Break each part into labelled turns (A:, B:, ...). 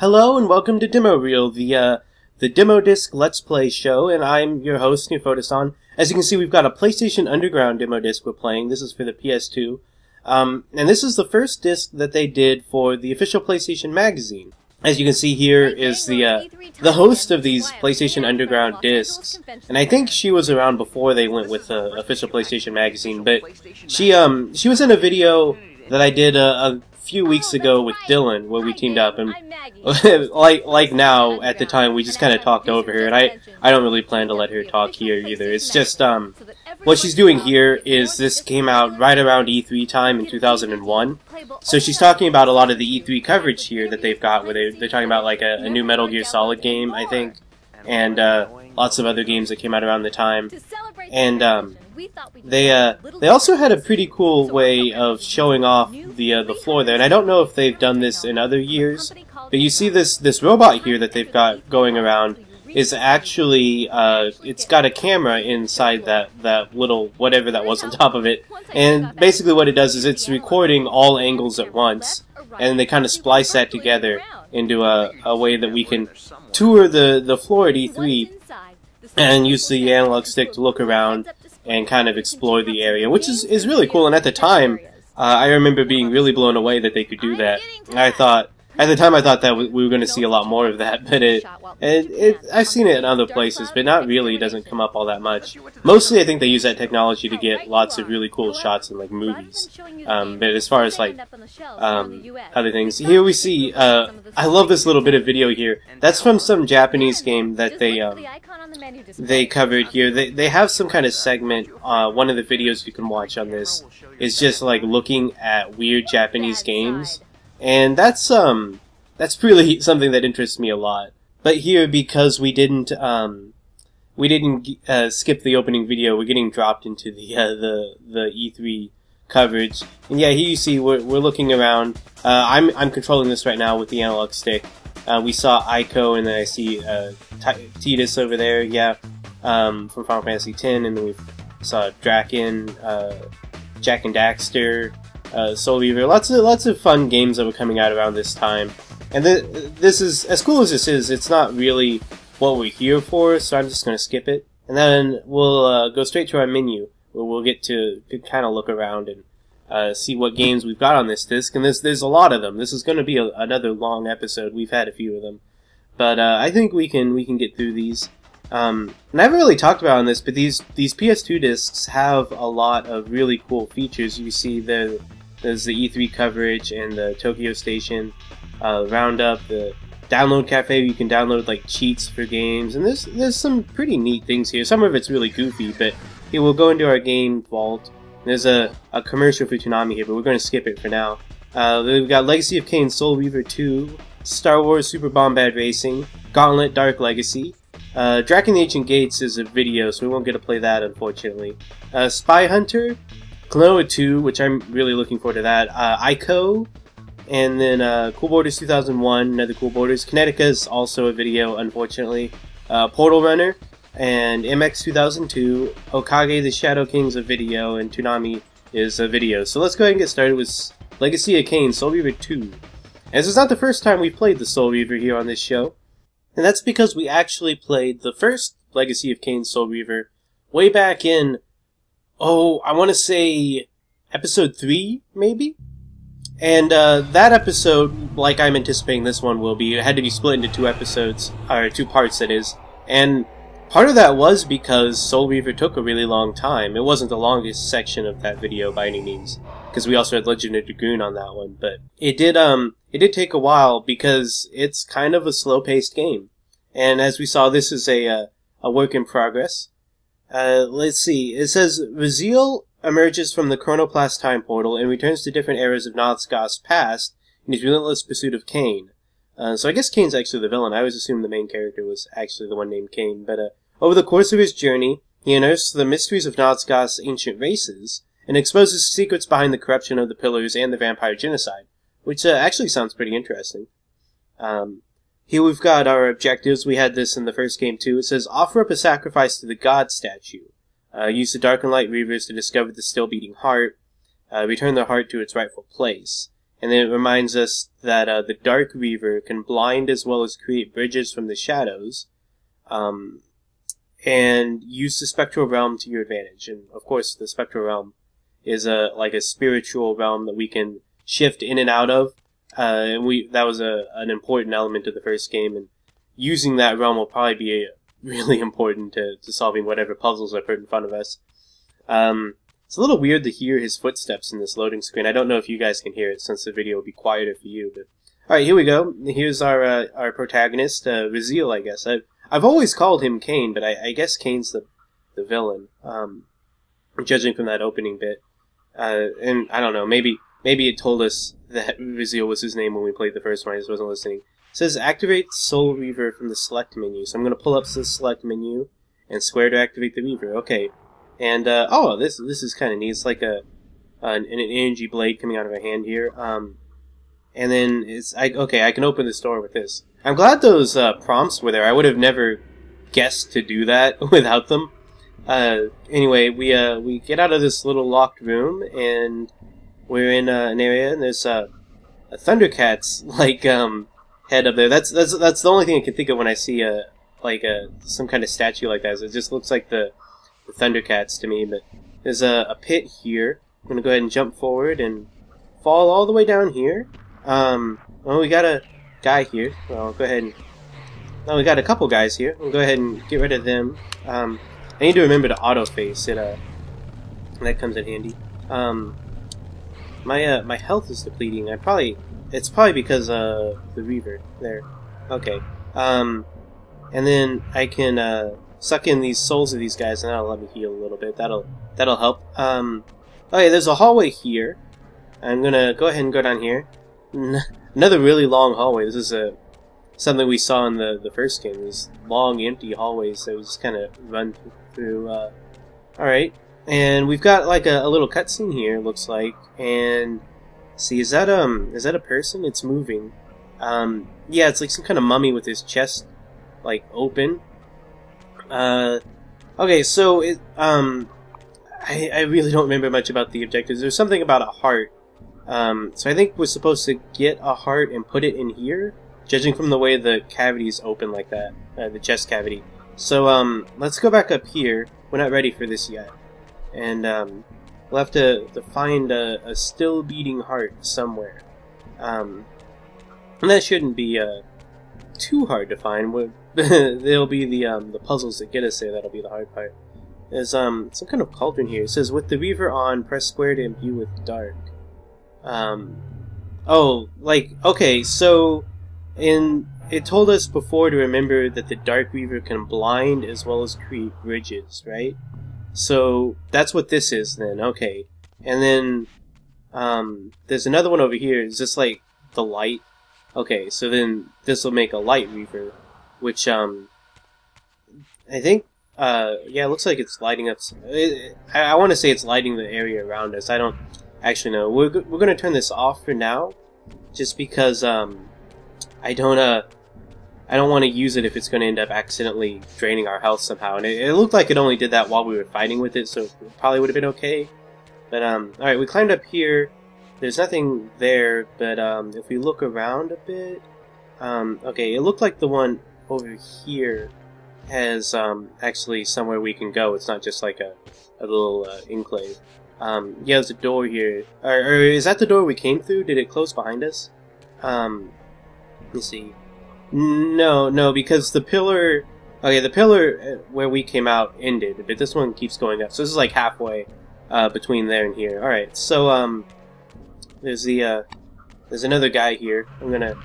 A: Hello and welcome to Demo Reel, the Demo Disc Let's Play show, and I'm your host, New-Photoson. As you can see, we've got a PlayStation Underground demo disc we're playing. This is for the PS2. And this is the first disc that they did for the official PlayStation magazine. As you can see here is the host of these PlayStation Underground discs, and I think she was around before they went with the official PlayStation magazine, but she was in a video that I did a few weeks ago with Dylan, where we teamed up, and like now, at the time, we just kind of talked over her, and I don't really plan to let her talk here either. It's just, what she's doing here is this came out right around E3 time in 2001, so she's talking about a lot of the E3 coverage here that they've got, where they're talking about like a new Metal Gear Solid game, I think, and lots of other games that came out around the time. And they also had a pretty cool way of showing off the floor there, and I don't know if they've done this in other years, but you see this robot here that they've got going around is actually it's got a camera inside that little whatever that was on top of it, and basically what it does is it's recording all angles at once, and they kind of splice that together into a way that we can tour the floor at E3 and use the analog stick to look around and kind of explore the area, which is really cool. And at the time, I remember being really blown away that they could do that. At the time I thought that we were going to see a lot more of that, but I've seen it in other places, but not really. It doesn't come up all that much. Mostly I think they use that technology to get lots of really cool shots in like movies. But as far as like other things, here we see, I love this little bit of video here. That's from some Japanese game that they covered here. They have some kind of segment, one of the videos you can watch on this is just like looking at weird Japanese games. And that's really something that interests me a lot. But here, because we didn't skip the opening video, we're getting dropped into the E3 coverage. And yeah, here you see we're looking around. I'm controlling this right now with the analog stick. We saw Ico, and then I see Tidus over there. Yeah, from Final Fantasy X, and then we saw Draken, Jak and Daxter. Soul Reaver, lots of fun games that were coming out around this time, and this is, as cool as this is, it's not really what we're here for, so I'm just going to skip it, and then we'll go straight to our menu, where we'll get to kind of look around and see what games we've got on this disc, and there's a lot of them. This is going to be another long episode. We've had a few of them, but I think we can get through these. And I haven't really talked about on this, but these PS2 discs have a lot of really cool features. You see there's the E3 coverage and the Tokyo Station roundup, the download cafe. You can download like cheats for games, and there's some pretty neat things here. Some of it's really goofy, but here we'll go into our game vault. There's a commercial for Toonami here, but we're going to skip it for now. We've got Legacy of Kain, Soul Reaver 2, Star Wars Super Bombad Racing, Gauntlet Dark Legacy. Draken and the Ancient Gates is a video, so we won't get to play that, unfortunately. Spyhunter, Klonoa 2, which I'm really looking forward to that. Ico, and then Cool Borders 2001, another Cool Borders. Kinetica is also a video, unfortunately. Portal Runner, and MX 2002. Okage the Shadow King's a video, and Toonami is a video. So let's go ahead and get started with Legacy of Kain, Soul Reaver 2. As it's not the first time we've played the Soul Reaver here on this show, and that's because we actually played the first Legacy of Kain, Soul Reaver way back in, I want to say episode 3, maybe? And that episode, like I'm anticipating this one will be, it had to be split into 2 episodes, or 2 parts that is, and part of that was because Soul Reaver took a really long time. It wasn't the longest section of that video by any means, because we also had Legend of Dragoon on that one, but it did take a while because it's kind of a slow-paced game. And as we saw, this is a work in progress. Let's see. It says, Raziel emerges from the Chronoplast time portal and returns to different eras of Nothgast's past in his relentless pursuit of Kain. So I guess Kain's actually the villain. I always assumed the main character was actually the one named Kain. But over the course of his journey, he unearths the mysteries of Nothgast's ancient races and exposes secrets behind the corruption of the Pillars and the vampire genocide, which actually sounds pretty interesting. Here we've got our objectives. We had this in the first game too. It says, offer up a sacrifice to the god statue. Use the Dark and Light Reavers to discover the still beating heart. Return the heart to its rightful place. And then it reminds us that the Dark Reaver can blind as well as create bridges from the shadows, and use the Spectral Realm to your advantage. And of course, the Spectral Realm is like a spiritual realm that we can shift in and out of. And that was an important element of the first game, and using that realm will probably be really important to solving whatever puzzles are put in front of us. It's a little weird to hear his footsteps in this loading screen. I don't know if you guys can hear it, since the video will be quieter for you. But alright, here we go. Here's our protagonist, Raziel, I guess. I've always called him Kain, but I guess Kain's the villain, judging from that opening bit. And I don't know, maybe it told us that Raziel was his name when we played the first one. I just wasn't listening. It says activate Soul Reaver from the select menu. So I'm going to pull up the select menu and square to activate the Reaver. Okay. And, oh, this is kind of neat. It's like an energy blade coming out of a hand here. And then okay, I can open this door with this. I'm glad those prompts were there. I would have never guessed to do that without them. Anyway, we get out of this little locked room, and we're in an area, and there's a Thundercat's like head up there. That's the only thing I can think of when I see some kind of statue like that. It just looks like the Thundercats to me. But there's a pit here. I'm gonna go ahead and jump forward and fall all the way down here. Well, we got a guy here. Well, go ahead and... No, we got a couple guys here. We'll go ahead and get rid of them. I need to remember to auto-face it. That comes in handy. My health is depleting. It's probably because the Reaver there. Okay. And then I can suck in these souls of these guys, and that'll let me heal a little bit. That'll help. Okay, there's a hallway here. I'm gonna go ahead and go down here. Another really long hallway. This is something we saw in the first game. These long, empty hallways that we just kind of run through. Alright, and we've got like a little cutscene here, looks like. And see, is that a person? It's moving. Yeah, it's like some kind of mummy with his chest like open. Okay, so I really don't remember much about the objectives. There's something about a heart. So I think we're supposed to get a heart and put it in here, judging from the way the cavity's open like that, the chest cavity. So, let's go back up here. We're not ready for this yet. And, we'll have to find a still beating heart somewhere. And that shouldn't be, too hard to find. There'll be the puzzles that get us there that'll be the hard part. There's, some kind of cauldron here. It says, with the Reaver on, press square to imbue with dark. Oh, like, okay, so it told us before to remember that the Dark Reaver can blind as well as create bridges, right? So that's what this is then, okay. And then there's another one over here. Is this like the light? Okay, so then this will make a light Reaver, which I think yeah, it looks like it's lighting up. I want to say it's lighting the area around us. I don't actually know. We're gonna turn this off for now, just because I don't want to use it if it's going to end up accidentally draining our health somehow. And it looked like it only did that while we were fighting with it, so it probably would have been okay. But alright, we climbed up here. There's nothing there, but if we look around a bit, okay, it looked like the one over here has actually somewhere we can go. It's not just like a little enclave. Yeah, there's a door here. Or is that the door we came through? Did it close behind us? Let's see. No, because the pillar... Okay, the pillar where we came out ended, but this one keeps going up. So this is like halfway between there and here. Alright, so there's another guy here. I'm gonna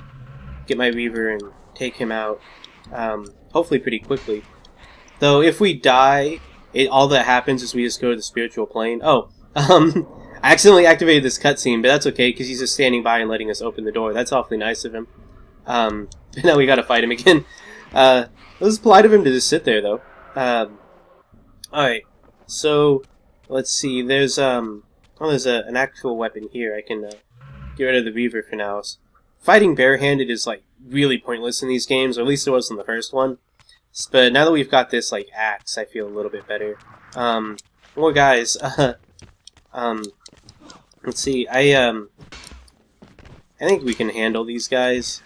A: get my Reaver and take him out, hopefully pretty quickly. Though if we die, all that happens is we just go to the spiritual plane. Oh, I accidentally activated this cutscene, but that's okay, because he's just standing by and letting us open the door. That's awfully nice of him. Now we gotta fight him again. It was polite of him to just sit there, though. Alright, so, let's see, there's an actual weapon here. I can, get rid of the Reaver for now. Fighting barehanded is, like, really pointless in these games, or at least it was in the first one. But now that we've got this, like, axe, I feel a little bit better. More guys, let's see, I think we can handle these guys,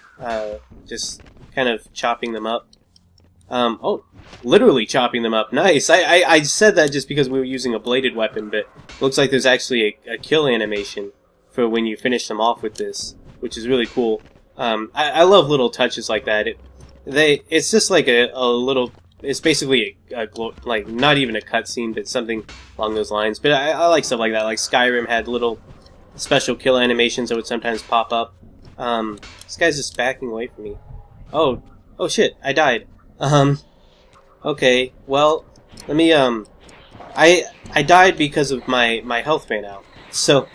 A: just kind of chopping them up. Oh, literally chopping them up. Nice! I said that just because we were using a bladed weapon, but it looks like there's actually a kill animation for when you finish them off with this, which is really cool. I love little touches like that. It's just like a little... It's basically like not even a cutscene, but something along those lines. But I like stuff like that. Like Skyrim had little special kill animations that would sometimes pop up. This guy's just backing away from me. Oh shit! I died. Okay. Well, let me I died because of my health ran out. So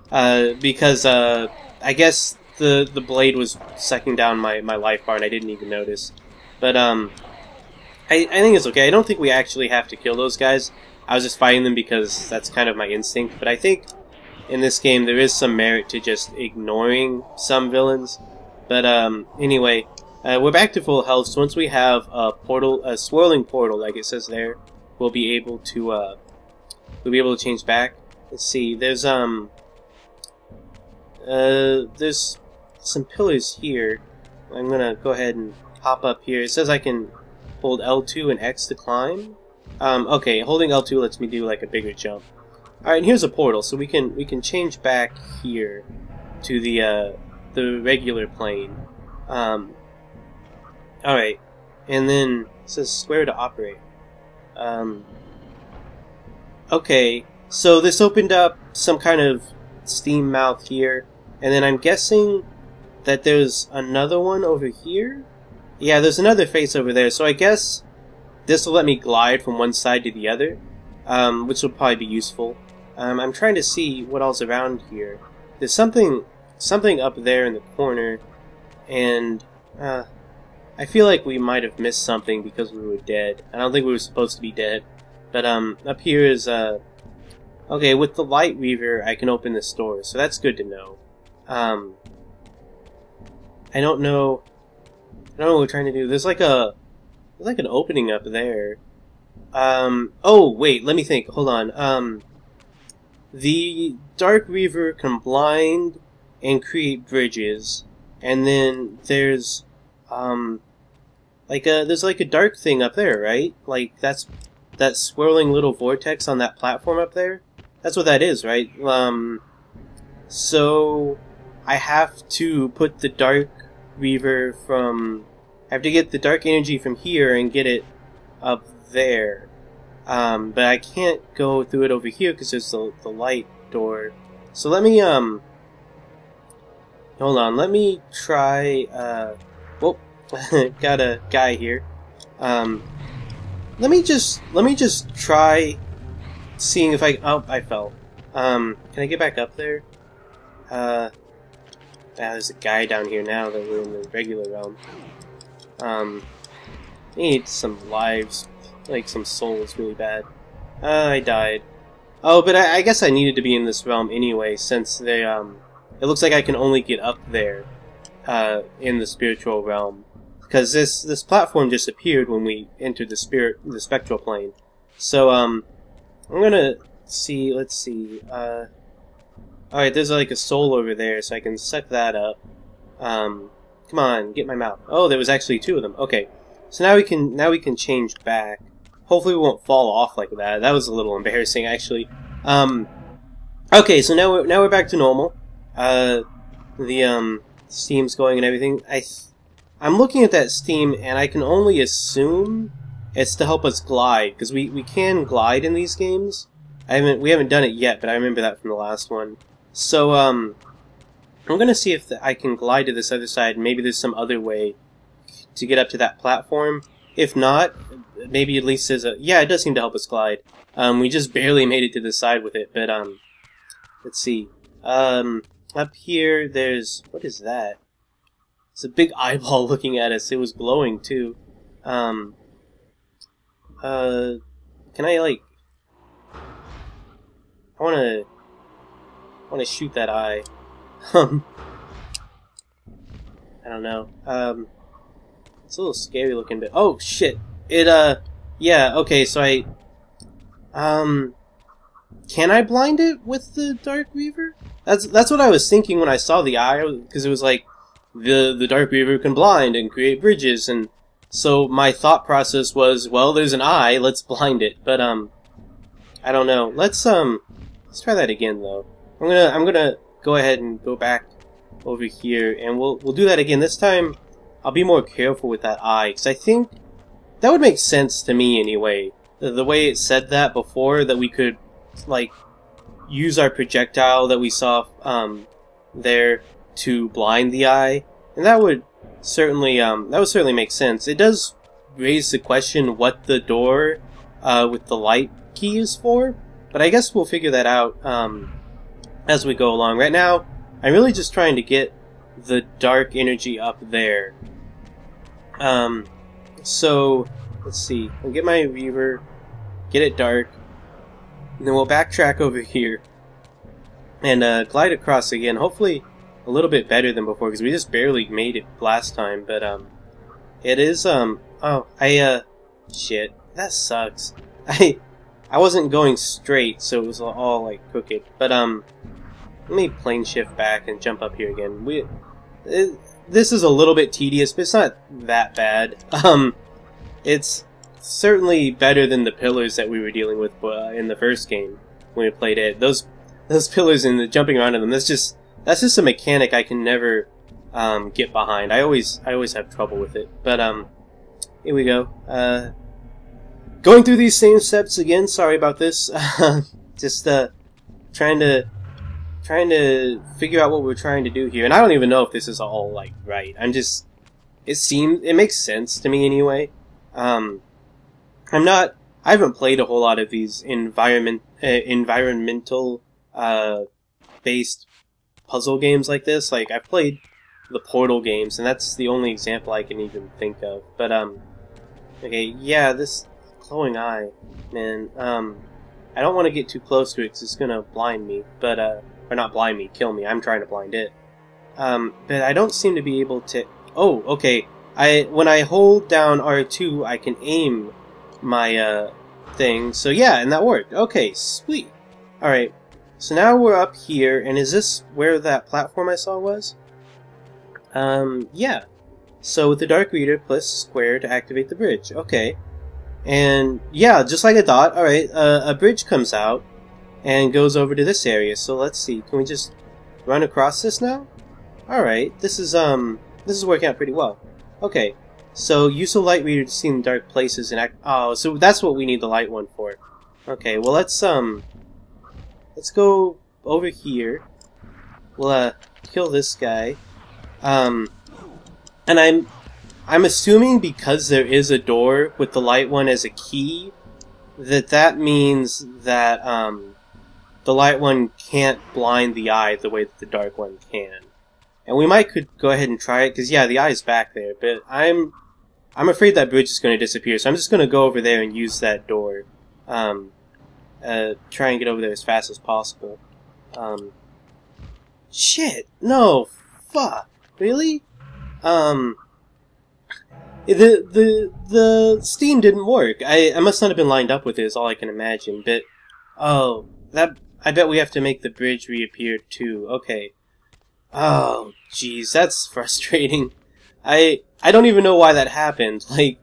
A: because I guess the blade was sucking down my life bar and I didn't even notice. But I think it's okay. I don't think we actually have to kill those guys. I was just fighting them because that's kind of my instinct. But I think in this game there is some merit to just ignoring some villains. But anyway, we're back to full health. So once we have a swirling portal, like it says there, we'll be able to change back. Let's see. There's some pillars here. I'm gonna go ahead and hop up here. It says I can hold L2 and X to climb. Okay, holding L2 lets me do like a bigger jump. Alright, and here's a portal, so we can change back here to the regular plane. Alright, and then it says square to operate. Okay, so this opened up some kind of steam mouth here, and then I'm guessing that there's another one over here? Yeah, there's another face over there, so I guess this will let me glide from one side to the other, which will probably be useful. I'm trying to see what else around here. There's something up there in the corner, and I feel like we might have missed something because we were dead. I don't think we were supposed to be dead. But up here is okay, with the light Reaver I can open this door, so that's good to know. I don't know what we're trying to do. There's like an opening up there. Oh wait, let me think. Hold on. The Dark Reaver can blind and create bridges, and then there's there's like a dark thing up there, right? Like that swirling little vortex on that platform up there. That's what that is, right? So I have to put the Dark Reaver I have to get the dark energy from here and get it up there. But I can't go through it over here because there's the light door. So let me, hold on, let me try, whoop, got a guy here. Let me just try seeing if I fell. Can I get back up there? There's a guy down here now that we're in the regular realm. I need some lives, like some souls really bad. I died. Oh, but I guess I needed to be in this realm anyway, since they, it looks like I can only get up there, in the spiritual realm. Because this platform just appeared when we entered the spectral plane. So, I'm gonna see, let's see, alright, there's like a soul over there, so I can suck that up. Come on, get my mouth. Oh, there was actually two of them. Okay, so now we can change back. Hopefully we won't fall off like that. That was a little embarrassing, actually. Okay, so now we're back to normal. The steam's going and everything. I'm looking at that steam, and I can only assume it's to help us glide, because we can glide in these games. We haven't done it yet, but I remember that from the last one. So I'm gonna see if I can glide to this other side. Maybe there's some other way to get up to that platform. If not, maybe at least there's yeah, it does seem to help us glide. We just barely made it to the side with it, but let's see. Up here, what is that? It's a big eyeball looking at us. It was glowing too. Can I like? I wanna shoot that eye. I don't know. It's a little scary looking, but oh shit! Yeah. Okay, so can I blind it with the Dark Reaver? That's what I was thinking when I saw the eye, because it was like, the Dark Reaver can blind and create bridges, and so my thought process was, well, there's an eye, let's blind it. But I don't know. Let's try that again though. I'm gonna go ahead and go back over here, and we'll do that again. This time I'll be more careful with that eye, because I think that would make sense to me anyway. The way it said that before, that we could like use our projectile that we saw there to blind the eye, and that would certainly make sense. It does raise the question what the door with the light key is for, but I guess we'll figure that out as we go along. Right now, I'm really just trying to get the dark energy up there. So let's see. I'll get my Reaver, get it dark, and then we'll backtrack over here and glide across again. Hopefully a little bit better than before, because we just barely made it last time. But it is shit, that sucks. I wasn't going straight, so it was all like crooked. But let me plane shift back and jump up here again. This is a little bit tedious, but it's not that bad. It's certainly better than the pillars that we were dealing with in the first game when we played it. Those pillars and the jumping around them, that's just a mechanic I can never get behind. I always have trouble with it. But here we go. Going through these same steps again. Sorry about this. Just trying to figure out what we're trying to do here, and I don't even know if this is all like right. It makes sense to me anyway. I haven't played a whole lot of these environmental based puzzle games like this. Like, I've played the Portal games, and that's the only example I can even think of. But okay, yeah, this glowing eye, man. I don't want to get too close to it because it's gonna blind me. But or not blind me, kill me. I'm trying to blind it. But I don't seem to be able to. Oh, okay. When I hold down R2, I can aim my thing. So yeah, and that worked. Okay, sweet. All right. So now we're up here, and is this where that platform I saw was? Yeah. So with the Dark Reader, press square to activate the bridge. Okay. And yeah, just like I thought. All right, a bridge comes out and goes over to this area. So let's see. Can we just run across this now? All right. This is working out pretty well. Okay. So use a light reader to see in dark places and act. Oh, so that's what we need the light one for. Okay. Well, let's go over here. We'll kill this guy. And I'm assuming because there is a door with the light one as a key, that means that the light one can't blind the eye the way that the dark one can. And we could go ahead and try it, because yeah, the eye's back there, but I'm afraid that bridge is going to disappear, so I'm just going to go over there and use that door. Try and get over there as fast as possible. Shit! No! Fuck! Really? The Steam didn't work. I must not have been lined up with it, is all I can imagine, but... Oh, I bet we have to make the bridge reappear too. Okay. Oh, jeez, that's frustrating. I don't even know why that happened. Like,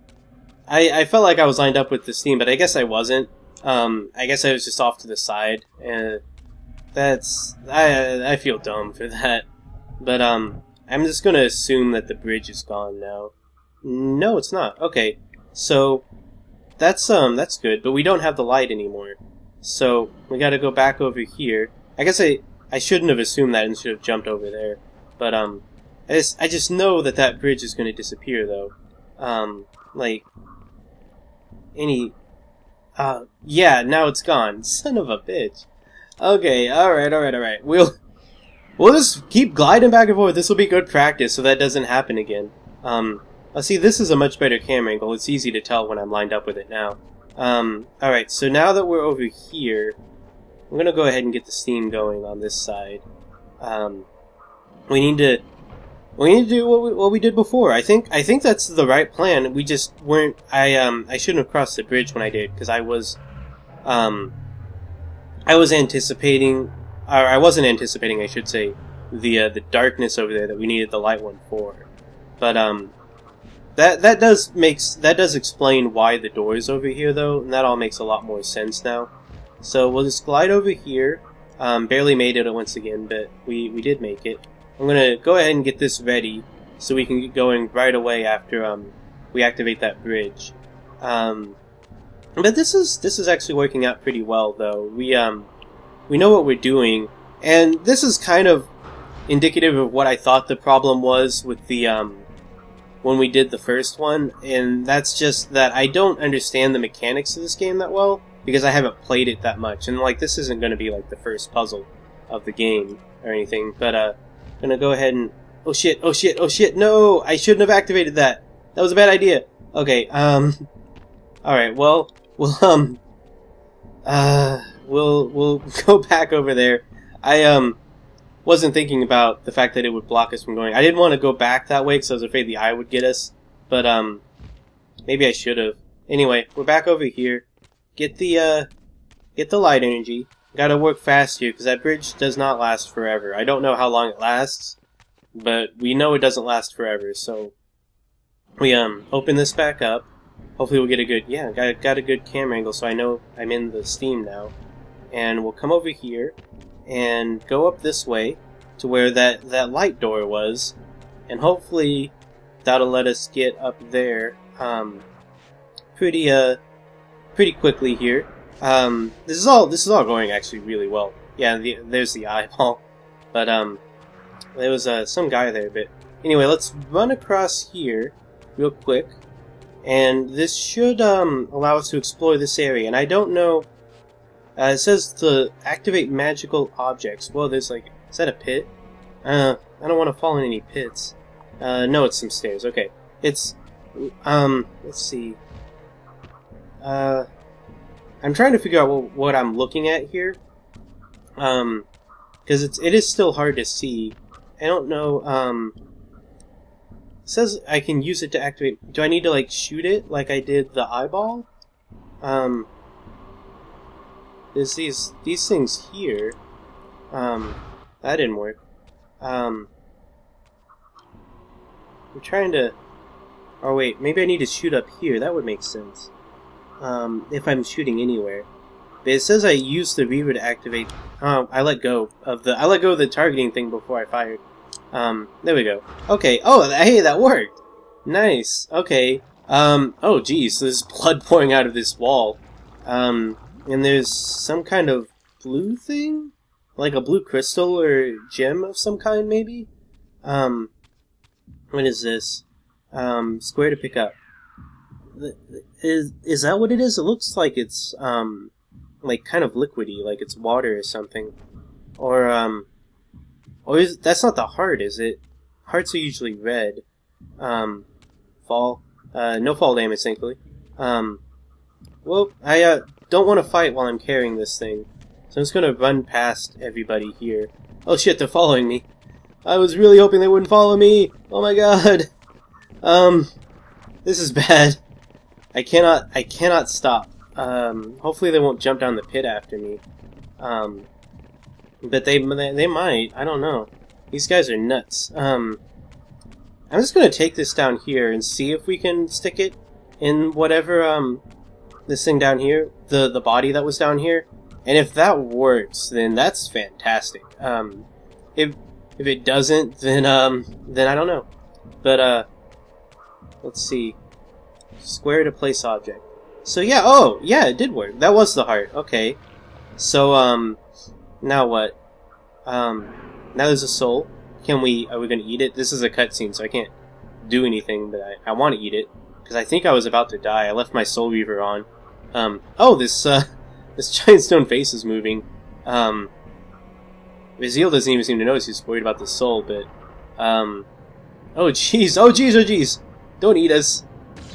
A: I felt like I was lined up with the Steam, but I guess I wasn't. I guess I was just off to the side, and I feel dumb for that. But I'm just gonna assume that the bridge is gone now. No, it's not. Okay, so that's good, but we don't have the light anymore. So we got to go back over here. I guess I shouldn't have assumed that and should have jumped over there. But I just know that bridge is going to disappear though. Like yeah, now it's gone. Son of a bitch. Okay, all right. We'll just keep gliding back and forth. This will be good practice, so that doesn't happen again. See, this is a much better camera angle. It's easy to tell when I'm lined up with it now. Alright, so now that we're over here, I'm gonna go ahead and get the steam going on this side. We need to do what we did before. I think that's the right plan. We just weren't. I shouldn't have crossed the bridge when I did, because I was anticipating I wasn't anticipating, I should say, the darkness over there that we needed the light one for. But that does explain why the door is over here though, and that all makes a lot more sense now. So we'll just glide over here. Barely made it once again, but we did make it. I'm gonna go ahead and get this ready so we can get going right away after we activate that bridge. But this is actually working out pretty well though. We know what we're doing, and this is kind of indicative of what I thought the problem was with the when we did the first one, and that's just that I don't understand the mechanics of this game that well because I haven't played it that much, and like this isn't going to be like the first puzzle of the game or anything. But I'm gonna go ahead and oh shit, no, I shouldn't have activated that. That was a bad idea. Okay, all right, well, we'll go back over there. I wasn't thinking about the fact that it would block us from going. I didn't want to go back that way because I was afraid the eye would get us, but maybe I should have. Anyway, we're back over here. Get the light energy. Gotta work fast here because that bridge does not last forever. I don't know how long it lasts, but we know it doesn't last forever. So we open this back up. Hopefully we'll get a good, yeah, got a good camera angle so I know I'm in the Steam now. And we'll come over here and go up this way to where that light door was, and hopefully that'll let us get up there pretty quickly here. This is all going actually really well. Yeah, there's the eyeball, but there was some guy there. But anyway, let's run across here real quick, and this should allow us to explore this area. And I don't know. It says to activate magical objects. Well, there's like, is that a pit? I don't want to fall in any pits. No, it's some stairs. Okay, it's let's see. I'm trying to figure out what I'm looking at here. Because it is still hard to see. I don't know. It says I can use it to activate. Do I need to like shoot it like I did the eyeball? There's these things here. That didn't work. I'm trying to. Oh wait, maybe I need to shoot up here. That would make sense. If I'm shooting anywhere. But it says I used the Reaver to activate. I let go of the targeting thing before I fired. There we go. Okay. Oh, hey, that worked. Nice. Okay. Oh, geez, there's blood pouring out of this wall. And there's some kind of blue thing, like a blue crystal or gem of some kind, maybe. What is this? Square to pick up. Is that what it is? It looks like it's like kind of liquidy, like it's water or something. Or that's not the heart, is it? Hearts are usually red. Fall. No fall damage, thankfully. Well, I don't want to fight while I'm carrying this thing, so I'm just gonna run past everybody here. Oh shit, they're following me. I was really hoping they wouldn't follow me. Oh my god. This is bad. I cannot stop. Hopefully they won't jump down the pit after me. But they might. I don't know. These guys are nuts. I'm just gonna take this down here and see if we can stick it in whatever this thing down here, the body that was down here. And if that works, then that's fantastic. If it doesn't, then I don't know. But let's see. Square to place object. So yeah, oh yeah, it did work. That was the heart. Okay. So now what? Now there's a soul. Are we gonna eat it? This is a cutscene, so I can't do anything, but I want to eat it because I think I was about to die. I left my soul reaver on. Oh, this giant stone face is moving. Vizil doesn't even seem to notice. He's worried about the soul, but oh jeez, oh jeez, oh jeez! Don't eat us.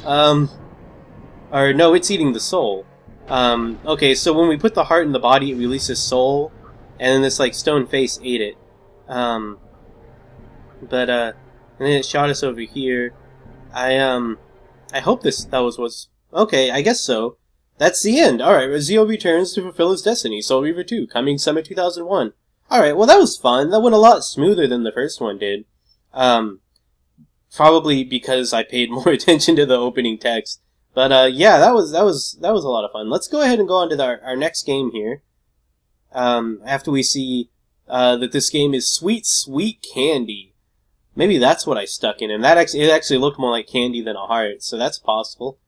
A: Or no, it's eating the soul. Okay, so when we put the heart in the body, it releases soul, and then this like stone face ate it. And then it shot us over here. I hope that was okay. I guess so. That's the end. All right, Reaver returns to fulfill his destiny. Soul Reaver 2, coming summer 2001. Alright, well that was fun. That went a lot smoother than the first one did. Probably because I paid more attention to the opening text. But yeah, that was a lot of fun. Let's go ahead and go on to our next game here. After we see that this game is Sweet Sweet Candy. Maybe that's what I stuck in, and it actually looked more like candy than a heart, so that's possible.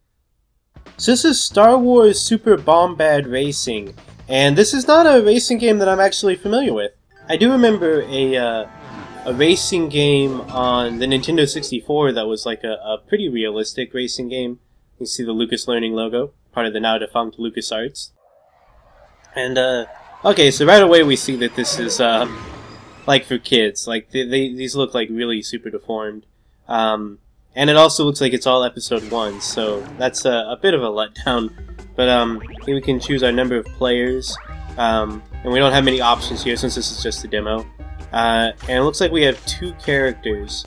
A: So this is Star Wars Super Bombad Racing, and this is not a racing game that I'm actually familiar with. I do remember a racing game on the Nintendo 64 that was like a pretty realistic racing game. You see the Lucas Learning logo, part of the now defunct LucasArts. And okay, so right away we see that this is like for kids. Like these look like really super deformed. And it also looks like it's all episode 1, so that's a bit of a letdown. But here we can choose our number of players. And we don't have many options here since this is just a demo. And it looks like we have 2 characters.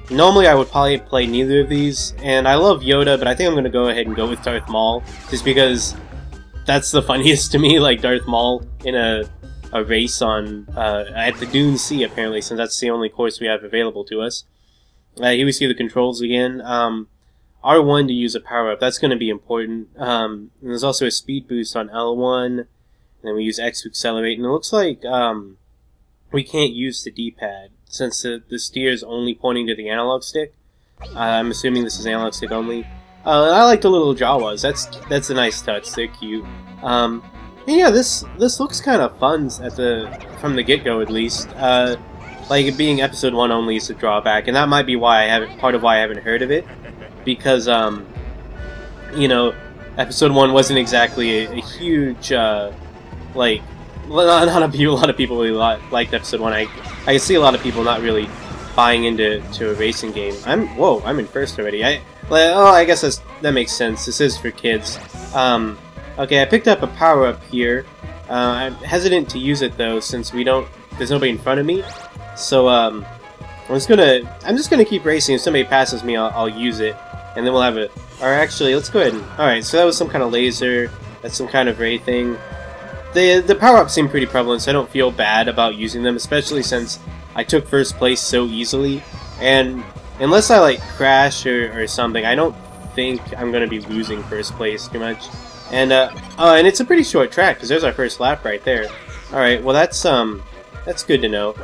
A: Normally I would probably play neither of these, and I love Yoda, but I think I'm going to go ahead and go with Darth Maul, just because that's the funniest to me, like Darth Maul in a race on at the Dune Sea, apparently, since that's the only course we have available to us. Here we see the controls again. R1 to use a power-up, that's going to be important. And there's also a speed boost on L1, and then we use X to accelerate, and it looks like we can't use the D-pad, since the steer is only pointing to the analog stick. I'm assuming this is analog stick only. I like the little Jawas. That's a nice touch. They're cute. And yeah, this looks kind of fun from the get-go at least. Like it being episode 1 only is a drawback, and that might be why part of why I haven't heard of it, because you know, episode 1 wasn't exactly a huge like. Not a lot of people really liked episode 1. I can see a lot of people not really buying into a racing game. I'm in first already. I guess that makes sense. This is for kids. Okay, I picked up a power-up here. I'm hesitant to use it though, since there's nobody in front of me. So I'm just gonna keep racing. If somebody passes me, I'll use it, and then we'll have it. Or actually, let's go ahead and. All right, so that was some kind of laser. That's some kind of ray thing. The power-ups seem pretty prevalent, so I don't feel bad about using them, especially since I took first place so easily. And unless I like crash or something, I don't think I'm gonna be losing first place too much. And and it's a pretty short track because there's our first lap right there. All right, well that's good to know.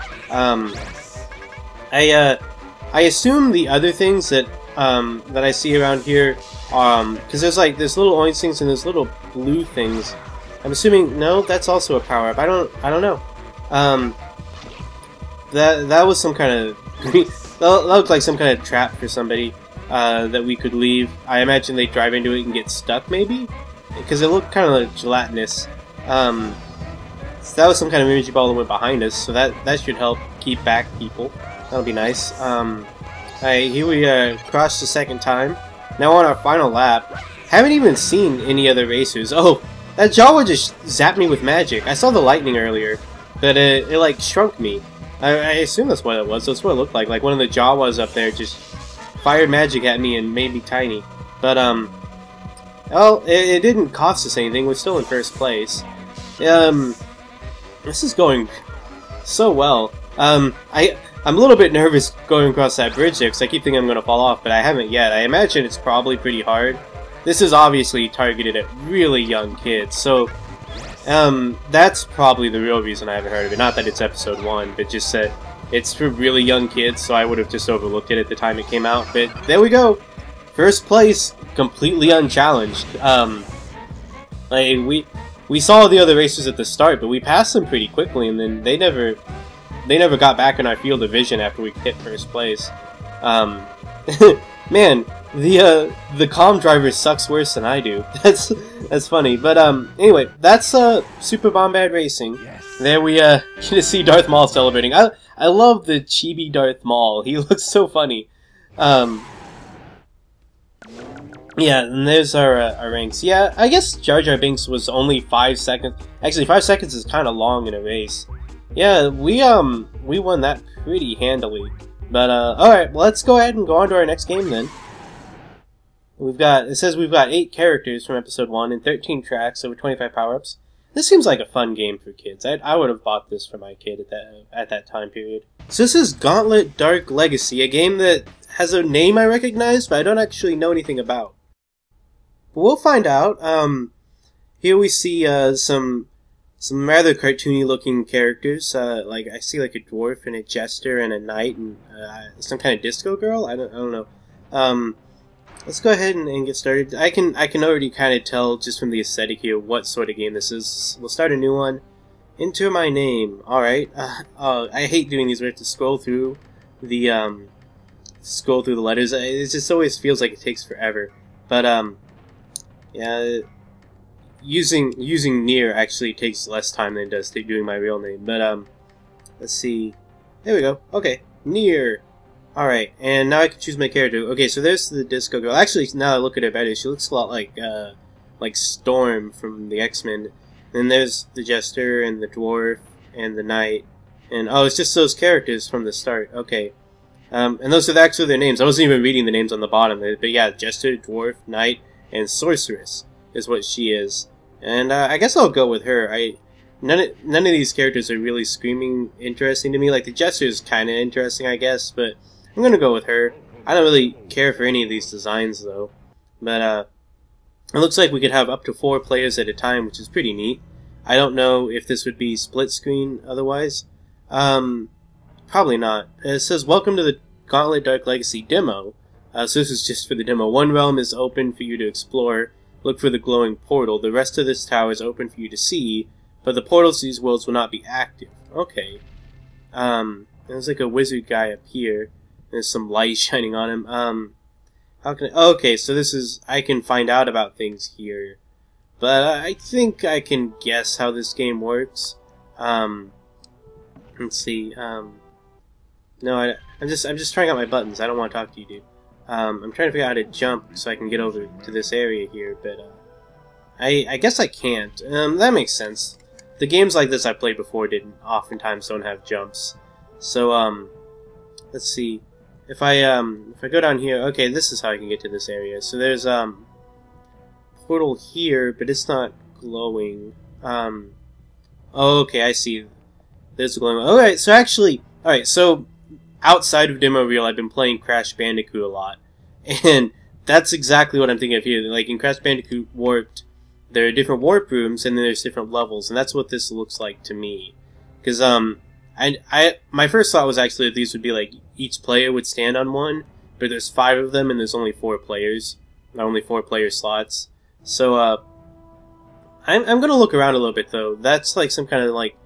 A: I assume the other things that I see around here, because there's little orange things and there's little blue things. I'm assuming no, that's also a power up. I don't know. That was some kind of that looked like some kind of trap for somebody that we could leave. I imagine they drive into it and get stuck, maybe, because it looked kind of like gelatinous. So that was some kind of energy ball that went behind us, so that should help keep back people. That'll be nice. Alright, here we crossed the second time. Now on our final lap. Haven't even seen any other racers. Oh, that Jawa just zapped me with magic. I saw the lightning earlier, but it like shrunk me. I assume that's what it was. That's what it looked like. Like one of the Jawas up there just fired magic at me and made me tiny. But well, it didn't cost us anything. We're still in first place. This is going so well. I'm a little bit nervous going across that bridge there because I keep thinking I'm going to fall off, but I haven't yet. I imagine it's probably pretty hard. This is obviously targeted at really young kids, so that's probably the real reason I haven't heard of it. Not that it's episode 1, but just that it's for really young kids, so I would have just overlooked it at the time it came out. But there we go! First place, completely unchallenged. Like, we saw the other racers at the start, but we passed them pretty quickly, and then they never got back in our field of vision after we hit first place. Man, the comm driver sucks worse than I do. That's funny. But anyway, that's Super Bombad Racing. Yes. There we get to see Darth Maul celebrating. I love the chibi Darth Maul. He looks so funny. Yeah, and there's our ranks. Yeah, I guess Jar Jar Binks was only 5 seconds. Actually, 5 seconds is kind of long in a race. Yeah, we won that pretty handily. But alright, well, let's go ahead and go on to our next game then. It says we've got 8 characters from episode 1 and 13 tracks over 25 power-ups. This seems like a fun game for kids. I would have bought this for my kid at that time period. So this is Gauntlet Dark Legacy, a game that has a name I recognize, but I don't actually know anything about. But we'll find out. Here we see some rather cartoony looking characters. Like I see like a dwarf and a jester and a knight and some kind of disco girl. I don't know. Let's go ahead and get started. I can already kind of tell just from the aesthetic here what sort of game this is. We'll start a new one. Enter my name. All right. I hate doing these. We have to scroll through the letters. It just always feels like it takes forever. But yeah, using near actually takes less time than it does doing my real name. But let's see. There we go. Okay, near. Alright, and now I can choose my character. Okay, so there's the disco girl. Actually, now I look at her better, she looks a lot like Storm from the X-Men. Then there's the Jester, and the Dwarf, and the Knight. And, oh, it's just those characters from the start. Okay. And those are actually their names. I wasn't even reading the names on the bottom. But yeah, Jester, Dwarf, Knight, and Sorceress is what she is. And I guess I'll go with her. None of these characters are really screaming interesting to me. Like, the Jester is kind of interesting, I guess, but I'm gonna go with her. I don't really care for any of these designs, though. But, it looks like we could have up to 4 players at a time, which is pretty neat. I don't know if this would be split screen otherwise. Probably not. It says, welcome to the Gauntlet Dark Legacy demo. So this is just for the demo. One realm is open for you to explore. Look for the glowing portal. The rest of this tower is open for you to see, but the portals to these worlds will not be active. Okay. There's like a wizard guy up here. There's some light shining on him. How can I... Okay, so this is... I can find out about things here. But I think I can guess how this game works. Let's see. No, I'm just trying out my buttons. I don't want to talk to you, dude. I'm trying to figure out how to jump so I can get over to this area here, but I guess I can't. That makes sense. The games like this I played before oftentimes don't have jumps. So let's see. If I go down here, okay, this is how I can get to this area. So there's portal here, but it's not glowing. Oh, okay, I see. There's a glowing. Alright, so actually, alright, so outside of Demo Reel, I've been playing Crash Bandicoot a lot. And that's exactly what I'm thinking of here. Like in Crash Bandicoot Warped, there are different warp rooms and then there's different levels, and that's what this looks like to me. Because my first thought was actually that these would be like each player would stand on one, but there's 5 of them and there's only 4 players, only 4 player slots. So I'm gonna look around a little bit though. That's like some kind of like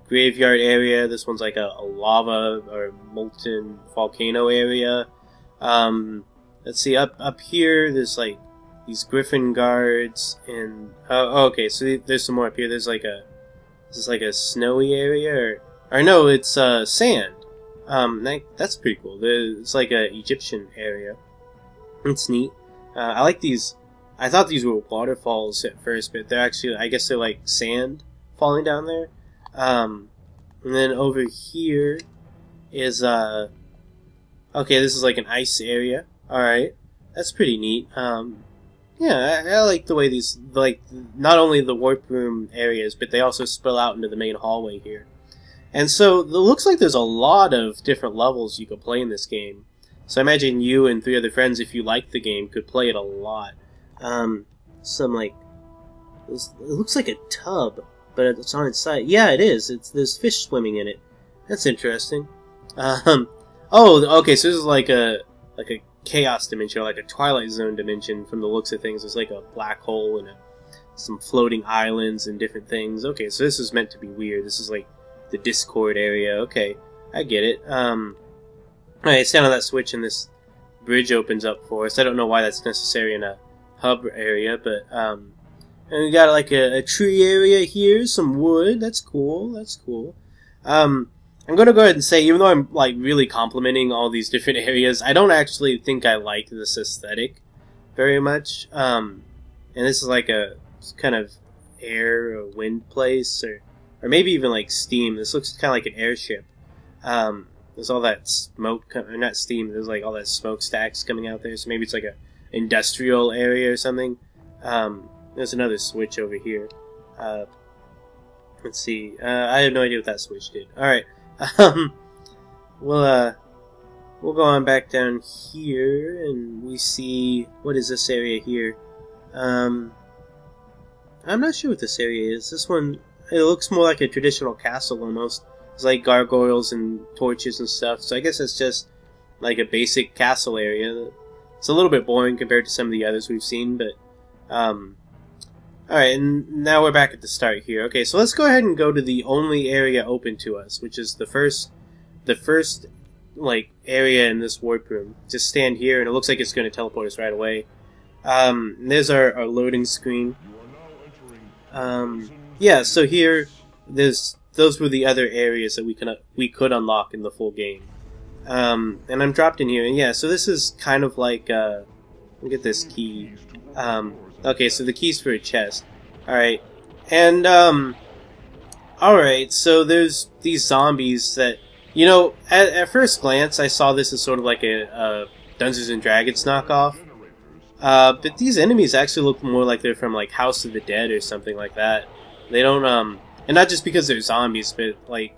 A: graveyard area. This one's like a lava or molten volcano area. Let's see, up here there's like these griffin guards, and okay, so there's some more up here. There's like a snowy area, or no, it's sand. That's pretty cool. It's like a Egyptian area. It's neat. I like these. I thought these were waterfalls at first, but they're actually, I guess they're like sand falling down there. And then over here is okay, this is like an ice area. Alright, that's pretty neat. Yeah, I like the way these, like, not only the warp room areas, but they also spill out into the main hallway here. And so, it looks like there's a lot of different levels you could play in this game. So I imagine you and 3 other friends, if you like the game, could play it a lot. Some, like, it looks like a tub, but it's on its side. Yeah, it is. There's fish swimming in it. That's interesting. Oh, okay, so this is like a chaos dimension, or like a Twilight Zone dimension from the looks of things. There's like a black hole and some floating islands and different things. Okay, so this is meant to be weird. This is like the Discord area. Okay, I get it. Alright, stand on that switch and this bridge opens up for us. I don't know why that's necessary in a hub area, but, and we got like a tree area here, some wood. That's cool, that's cool. I'm gonna go ahead and say, even though I'm like really complimenting all these different areas, I don't actually think I like this aesthetic very much. And this is like a kind of air or wind place, or maybe even like steam. This looks kind of like an airship. There's all that smoke, or not steam, there's like all that smokestacks coming out there, so maybe it's like a industrial area or something. There's another switch over here. Let's see. I have no idea what that switch did. Alright. Um, we'll go on back down here, and we see... What is this area here? I'm not sure what this area is. This one, it looks more like a traditional castle almost. It's like gargoyles and torches and stuff, so I guess it's just like a basic castle area. It's a little bit boring compared to some of the others we've seen, but... Alright, and now we're back at the start here. Okay, so let's go ahead and go to the only area open to us, which is the first, like, area in this warp room. Just stand here, and it looks like it's going to teleport us right away. There's our loading screen. Yeah, so here, those were the other areas that we could unlock in the full game. And I'm dropped in here, and yeah, so this is kind of like, let me get this key. Okay, so the key's for a chest. Alright. And, alright, so there's these zombies that, you know, at first glance, I saw this as sort of like a Dungeons and Dragons knockoff. But these enemies actually look more like they're from, like, House of the Dead or something like that. They don't, and not just because they're zombies, but, like,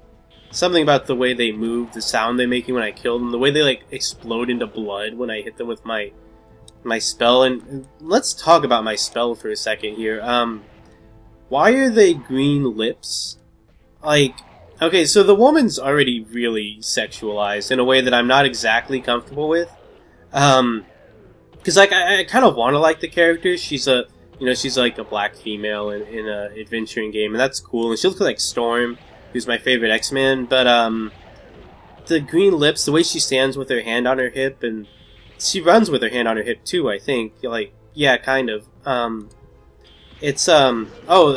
A: something about the way they move, the sound they're making when I kill them, the way they, like, explode into blood when I hit them with my spell. And let's talk about my spell for a second here. Why are they green lips? Like, okay, so the woman's already really sexualized in a way that I'm not exactly comfortable with. Because, like, I kind of want to like the character. She's she's like a black female in a adventuring game, and that's cool. And she looks like Storm, who's my favorite X-Man. But, the green lips, the way she stands with her hand on her hip, and she runs with her hand on her hip too, I think. Like, yeah, kind of. Oh,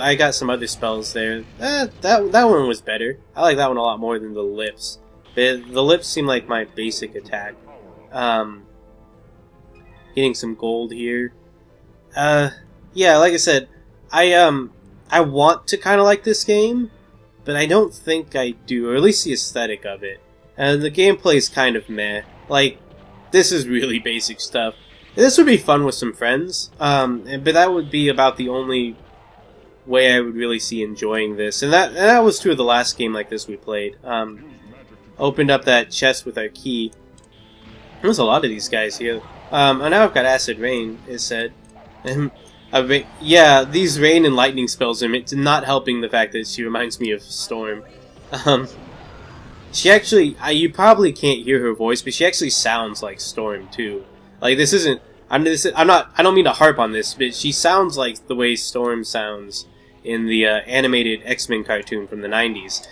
A: I got some other spells there. That one was better. I like that one a lot more than the lips. The lips seem like my basic attack. Getting some gold here. Yeah, like I said, I want to kind of like this game, but I don't think I do, or at least the aesthetic of it. And the gameplay is kind of meh. Like, this is really basic stuff. This would be fun with some friends, but that would be about the only way I would really see enjoying this. And that was true of the last game like this we played. Opened up that chest with our key. There's a lot of these guys here. And now I've got Acid Rain, it said. Yeah, these rain and lightning spells are not helping the fact that she reminds me of Storm. She actually, you probably can't hear her voice, but she actually sounds like Storm too. Like, this isn't, I don't mean to harp on this, but she sounds like the way Storm sounds in the animated X-Men cartoon from the 90s.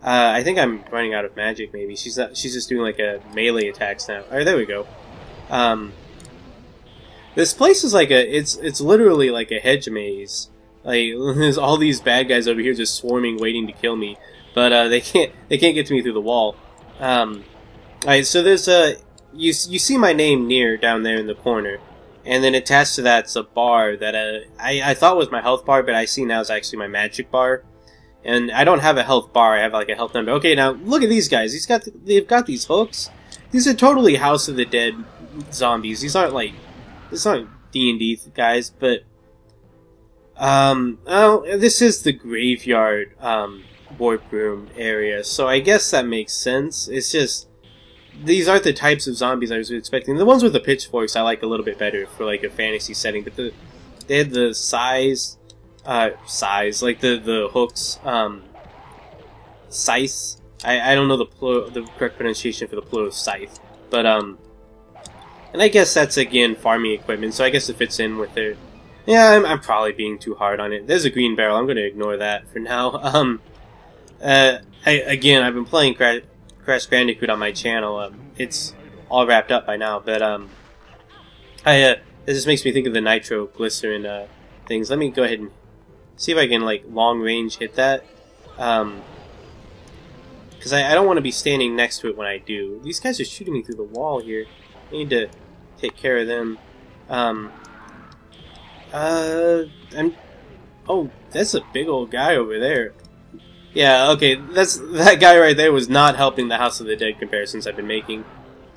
A: I think I'm running out of magic, maybe. She's just doing like a melee attacks now. Alright, there we go. This place is like it's literally like a hedge maze. Like, there's all these bad guys over here just swarming, waiting to kill me. But, they can't get to me through the wall. Alright, so there's you see my name near down there in the corner, and then attached to that's a bar that I thought was my health bar, but I see now is actually my magic bar. And I don't have a health bar, I have like a health number. Okay, now look at these guys. They've got these hooks. These are totally House of the Dead zombies. These aren't D&D guys, but this is the graveyard warp room area, so I guess that makes sense. It's just these aren't the types of zombies I was expecting. The ones with the pitchforks I like a little bit better for like a fantasy setting, but they had the size, like the hooks, scythe. I don't know the correct pronunciation for the plural of scythe, but and I guess that's again farming equipment, so I guess it fits in with their. Yeah, I'm probably being too hard on it. There's a green barrel. I'm going to ignore that for now. I've been playing Crash Bandicoot on my channel. It's all wrapped up by now, but this just makes me think of the nitroglycerin things. Let me go ahead and see if I can like long range hit that, because I don't want to be standing next to it when I do. These guys are shooting me through the wall here. I need to take care of them. Oh, that's a big old guy over there. Yeah, okay, that guy right there was not helping the House of the Dead comparisons I've been making.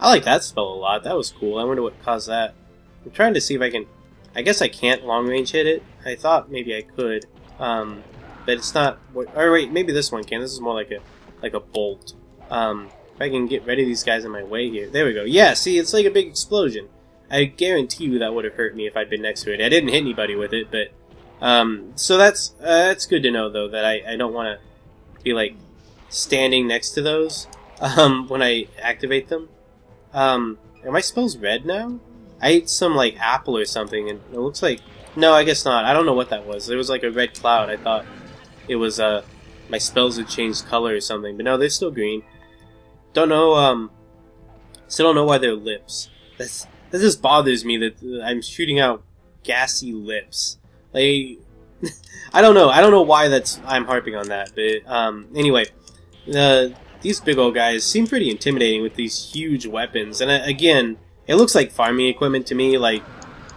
A: I like that spell a lot. That was cool. I wonder what caused that. I'm trying to see if I can. I guess I can't long range hit it. I thought maybe I could. but it's not. Or wait, maybe this one can. This is more like a bolt. If I can get rid of these guys in my way here. There we go. Yeah, see, it's like a big explosion. I guarantee you that would have hurt me if I'd been next to it. I didn't hit anybody with it, but so that's good to know though, that I don't want to be like standing next to those when I activate them. Are my spells red now? I ate some like apple or something, and it looks like no, I guess not. I don't know what that was. There was like a red cloud. I thought it was my spells had changed color or something, but no, they're still green. Don't know. Still don't know why they're lips. That just bothers me that I'm shooting out gassy lips. Like, I don't know. I don't know why I'm harping on that. But anyway, these big old guys seem pretty intimidating with these huge weapons. And again, it looks like farming equipment to me, like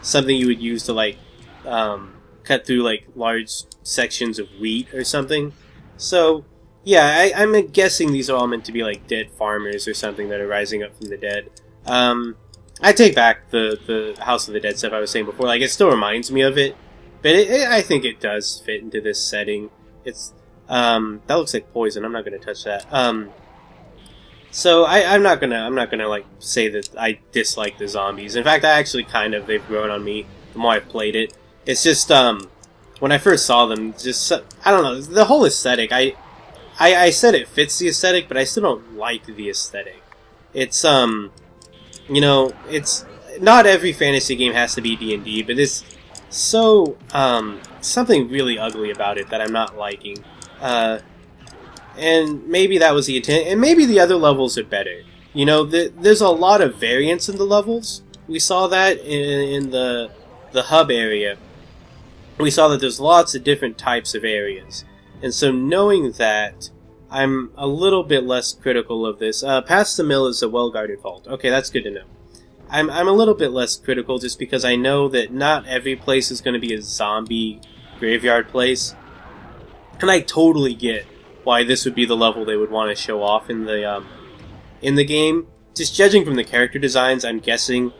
A: something you would use to like cut through like large sections of wheat or something. So yeah, I'm guessing these are all meant to be like dead farmers or something that are rising up from the dead. I take back the House of the Dead stuff I was saying before. Like, it still reminds me of it, but I think it does fit into this setting. It's that looks like poison. I'm not gonna touch that. So I'm not gonna like say that I dislike the zombies. In fact, I actually they've grown on me the more I've played it. It's just when I first saw them, just I don't know, the whole aesthetic. I said it fits the aesthetic, but I still don't like the aesthetic. It's you know, it's not every fantasy game has to be D&D, but it's so something really ugly about it that I'm not liking. And maybe that was the intent, and maybe the other levels are better. You know, there's a lot of variance in the levels. We saw that in the hub area. We saw that there's lots of different types of areas. And so knowing that, I'm a little bit less critical of this. Past the mill is a well-guarded vault. Okay, that's good to know. I'm a little bit less critical just because I know that not every place is going to be a zombie graveyard place. And I totally get why this would be the level they would want to show off in the game. Just judging from the character designs, I'm guessing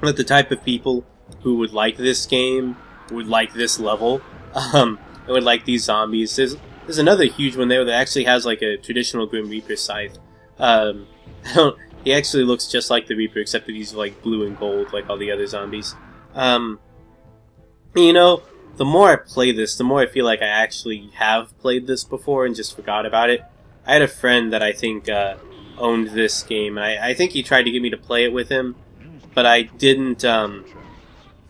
A: that the type of people who would like this game would like this level. It would like these zombies. There's another huge one there that actually has like a traditional Grim Reaper scythe. He actually looks just like the Reaper, except that he's like blue and gold, like all the other zombies. You know, the more I play this, the more I feel like I actually have played this before and just forgot about it. I had a friend that I think owned this game, and I think he tried to get me to play it with him, but I didn't.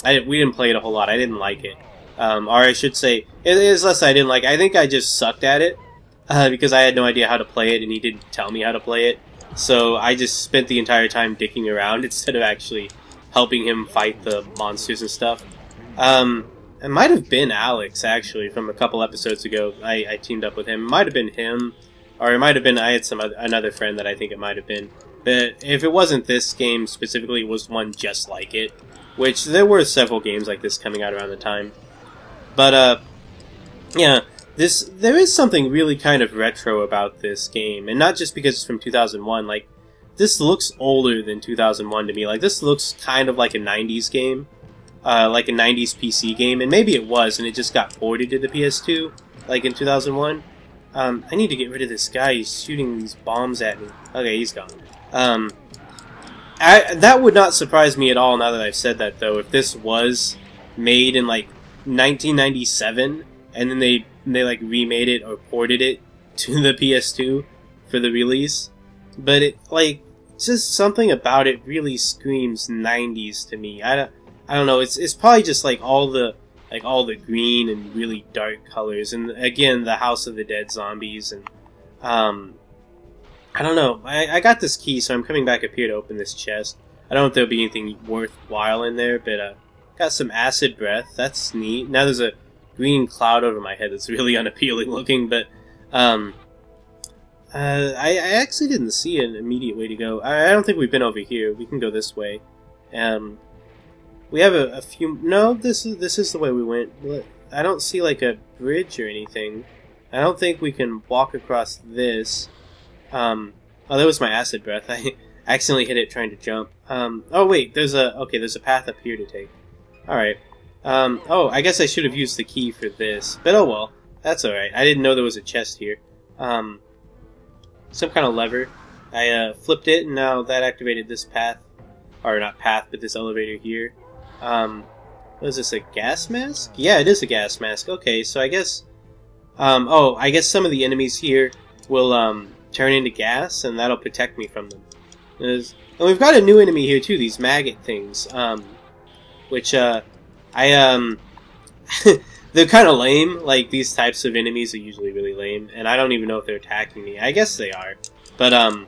A: We didn't play it a whole lot. I didn't like it. Or I should say, it is less I didn't like. I think I just sucked at it because I had no idea how to play it, and he didn't tell me how to play it. So I just spent the entire time dicking around instead of actually helping him fight the monsters and stuff. It might have been Alex, actually, from a couple episodes ago. I teamed up with him. It might have been him, or it might have been I had another friend that I think it might have been. But if it wasn't this game specifically, it was one just like it, which there were several games like this coming out around the time. But, yeah, there is something really kind of retro about this game, and not just because it's from 2001, like, this looks older than 2001 to me. Like, this looks kind of like a 90s game, like a 90s PC game, and maybe it was, and it just got ported to the PS2, like in 2001. I need to get rid of this guy, he's shooting these bombs at me. Okay, he's gone. That would not surprise me at all now that I've said that, though, if this was made in, like, 1997, and then they like remade it or ported it to the PS2 for the release. But it like just something about it really screams 90s to me. I don't know. It's probably just like all the green and really dark colors, and again the House of the Dead zombies, and I don't know. I got this key, so I'm coming back up here to open this chest. I don't know if there'll be anything worthwhile in there, but got some acid breath. That's neat. Now there's a green cloud over my head that's really unappealing looking, but I actually didn't see an immediate way to go. I don't think we've been over here. We can go this way. We have a few... No, this is the way we went. I don't see like a bridge or anything. I don't think we can walk across this. Oh, that was my acid breath. I accidentally hit it trying to jump. Oh wait, there's a path up here to take. Alright. Oh, I guess I should have used the key for this. But oh well. That's alright. I didn't know there was a chest here. Some kind of lever. I flipped it, and now that activated this path. Or not path, but this elevator here. What is this, a gas mask? Yeah, it is a gas mask. Okay, so I guess... oh, I guess some of the enemies here will turn into gas, and that'll protect me from them. And we've got a new enemy here too, these maggot things. Which, they're kind of lame. Like, these types of enemies are usually really lame, and I don't even know if they're attacking me. I guess they are. But,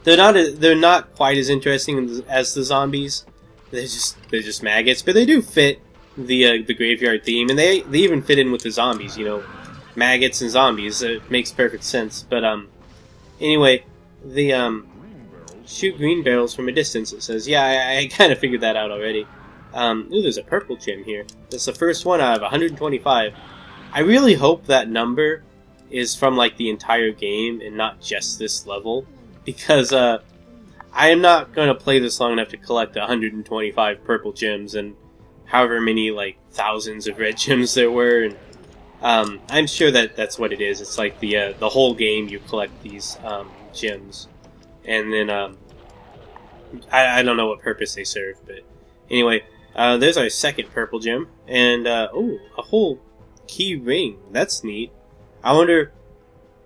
A: they're not quite as interesting as the zombies. They're just maggots, but they do fit the graveyard theme, and they even fit in with the zombies, you know. Maggots and zombies, it makes perfect sense. But, anyway, the, shoot green barrels from a distance, it says. Yeah, I kind of figured that out already. Ooh, there's a purple gem here. That's the first one out of 125. I really hope that number is from, like, the entire game and not just this level. Because, I am not going to play this long enough to collect 125 purple gems and however many, like, thousands of red gems there were. And, I'm sure that that's what it is. It's like the whole game you collect these, gems. And then, I don't know what purpose they serve, but anyway, there's our second purple gem, and, oh, a whole key ring. That's neat. I wonder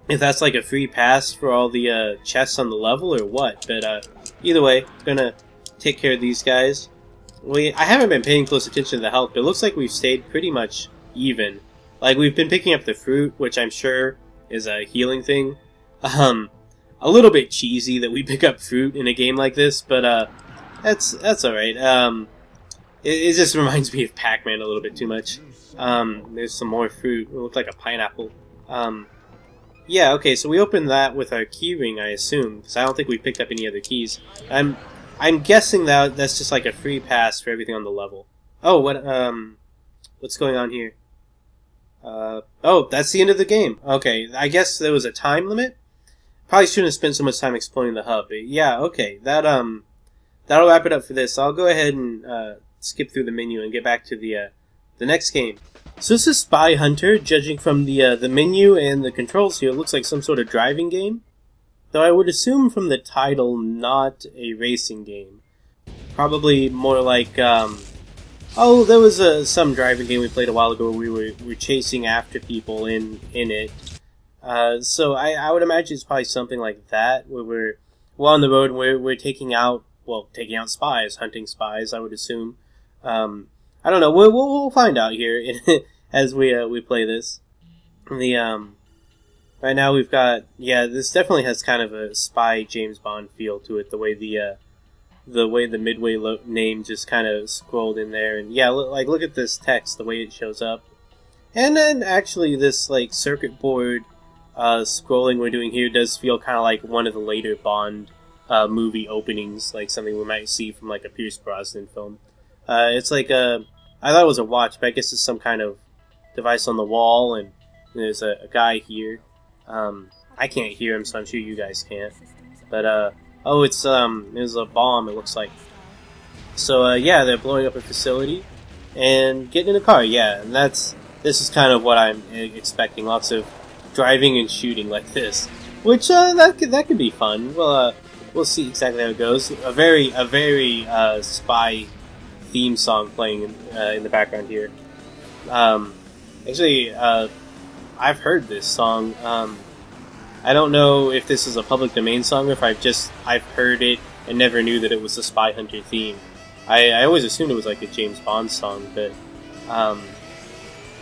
A: if that's like a free pass for all the, chests on the level or what, but, either way, gonna take care of these guys. I haven't been paying close attention to the health, but it looks like we've stayed pretty much even. Like, we've been picking up the fruit, which I'm sure is a healing thing. A little bit cheesy that we pick up fruit in a game like this, but that's alright. It just reminds me of Pac-Man a little bit too much. There's some more fruit. It looked like a pineapple. Yeah, okay, so we opened that with our key ring, I assume, because I don't think we picked up any other keys. I'm guessing that that's just like a free pass for everything on the level. Oh, what's going on here? Oh, that's the end of the game. Okay, I guess there was a time limit? Probably shouldn't have spent so much time exploring the hub. But yeah, okay. That'll wrap it up for this. I'll go ahead and skip through the menu and get back to the next game. So this is Spyhunter. Judging from the menu and the controls here, it looks like some sort of driving game. Though I would assume from the title, not a racing game. Probably more like oh, there was some driving game we played a while ago where we were chasing after people in it. So I would imagine it's probably something like that, where we're on the road and we're taking out spies, hunting spies, I would assume. I don't know, we'll find out here as we play this. Right now we've got, yeah, this definitely has kind of a spy James Bond feel to it, the way the Midway name just kind of scrolled in there, and yeah, look at this text, the way it shows up. And then actually this, like, circuit board scrolling we're doing here does feel kind of like one of the later Bond movie openings, like something we might see from like a Pierce Brosnan film. It's like I thought it was a watch, but I guess it's some kind of device on the wall, and there's a guy here. I can't hear him, so I'm sure you guys can't. But oh, it's there's a bomb, it looks like. So yeah, they're blowing up a facility and getting in a car. Yeah, and this is kind of what I'm expecting. Lots of driving and shooting like this, which that could be fun. Well, we'll see exactly how it goes. A very spy theme song playing in the background here. Actually, I've heard this song. I don't know if this is a public domain song or if I've heard it and never knew that it was a Spyhunter theme. I always assumed it was like a James Bond song, but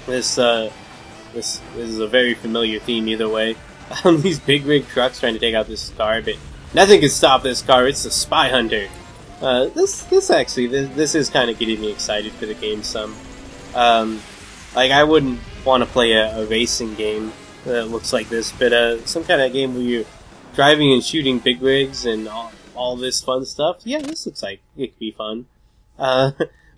A: this is a very familiar theme either way. These big rig trucks trying to take out this car, but nothing can stop this car. It's the Spyhunter. This is kind of getting me excited for the game some. Like, I wouldn't want to play a racing game that looks like this, but some kind of game where you're driving and shooting big rigs and all this fun stuff. Yeah, this looks like it could be fun.